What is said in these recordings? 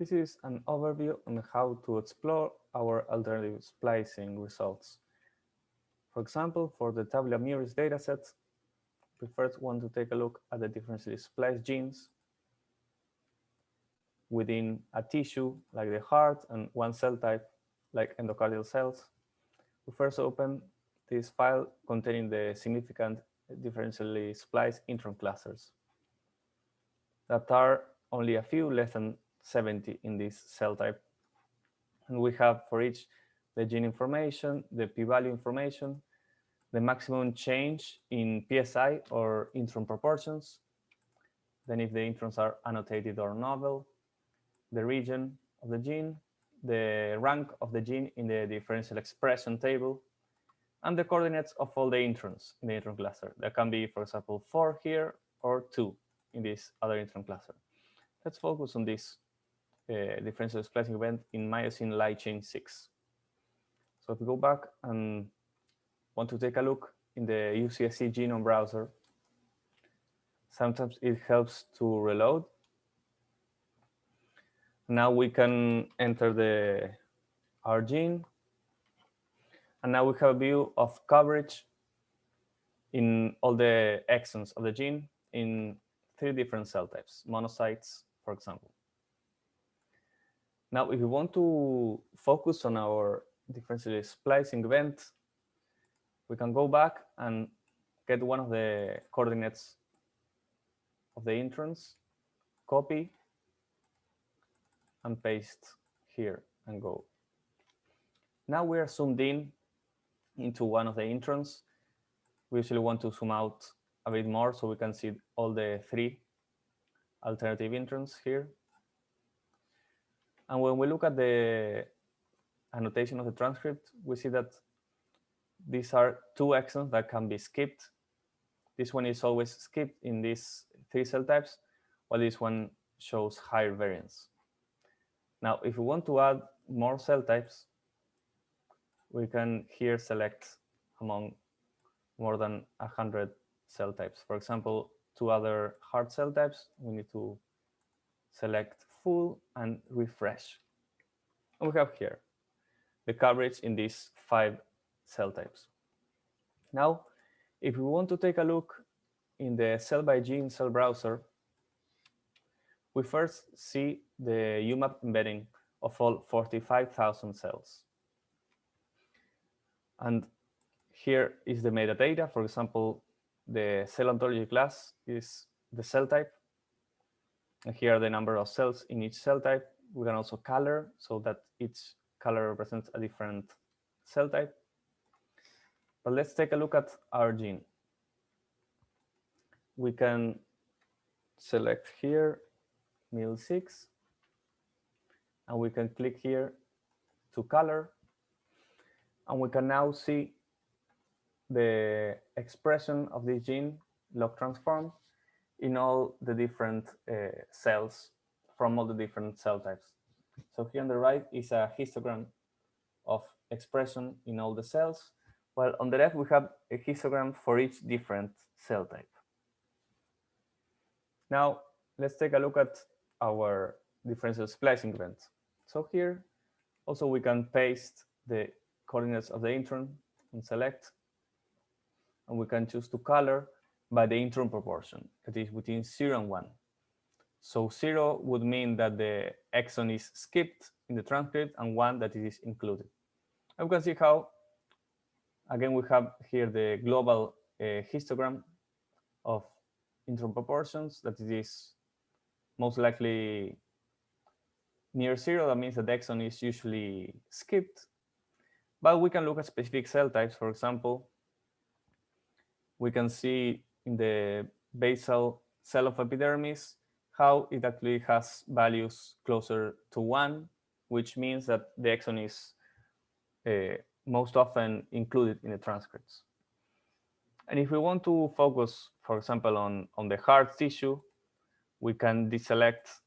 This is an overview on how to explore our alternative splicing results. For example, for the tabula muris dataset, we first want to take a look at the differentially spliced genes within a tissue like the heart and one cell type like endocardial cells. We first open this file containing the significant differentially spliced intron clusters that are only a few, less than 70 in this cell type. And we have for each the gene information, the p-value information, the maximum change in PSI or intron proportions, then if the introns are annotated or novel, the region of the gene, the rank of the gene in the differential expression table, and the coordinates of all the introns in the intron cluster. That can be, for example, 4 here or 2 in this other intron cluster. Let's focus on this differential splicing event in myosin light chain 6. So if we go back and want to take a look in the UCSC Genome Browser, sometimes it helps to reload. Now we can enter our gene, and now we have a view of coverage in all the exons of the gene in 3 different cell types, monocytes, for example. Now, if we want to focus on our differentially splicing event, we can go back and get one of the coordinates of the introns, copy, and paste here and go. Now we are zoomed in into one of the introns. We usually want to zoom out a bit more so we can see all the 3 alternative introns here. And when we look at the annotation of the transcript, we see that these are 2 exons that can be skipped. This one is always skipped in these 3 cell types, while this one shows higher variance. Now, if we want to add more cell types, we can here select among more than 100 cell types. For example, 2 other heart cell types, we need to select full and refresh. And we have here the coverage in these 5 cell types. Now, if we want to take a look in the cell by gene cell browser, we first see the UMAP embedding of all 45,000 cells. And here is the metadata. For example, the cell ontology class is the cell type. And here are the number of cells in each cell type. We can also color so that each color represents a different cell type. But let's take a look at our gene. We can select here MIL6, and we can click here to color. And we can now see the expression of this gene log transform in all the different cells from all the different cell types. So here on the right is a histogram of expression in all the cells, while on the left we have a histogram for each different cell type. Now let's take a look at our differential splicing event. So here also we can paste the coordinates of the intron and select, and we can choose to color by the intron proportion, that is between 0 and 1. So 0 would mean that the exon is skipped in the transcript, and 1 that it is included. And we can see how, again, we have here the global histogram of intron proportions, that it is most likely near 0. That means that the exon is usually skipped. But we can look at specific cell types. For example, we can see in the basal cell of epidermis how it actually has values closer to 1, which means that the exon is most often included in the transcripts. And if we want to focus, for example, on the heart tissue, we can deselect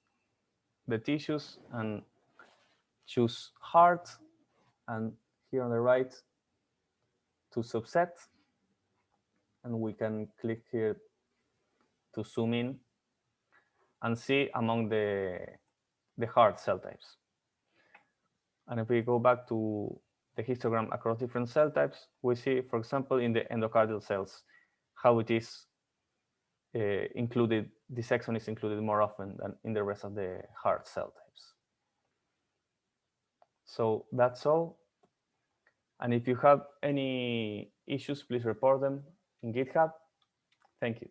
the tissues and choose heart, and here on the right to subset, and we can click here to zoom in and see among the the hard cell types. And if we go back to the histogram across different cell types, we see, for example, in the endocardial cells, how it is included, this exon is included more often than in the rest of the hard cell types. So that's all. And if you have any issues, please report them in GitHub. Thank you.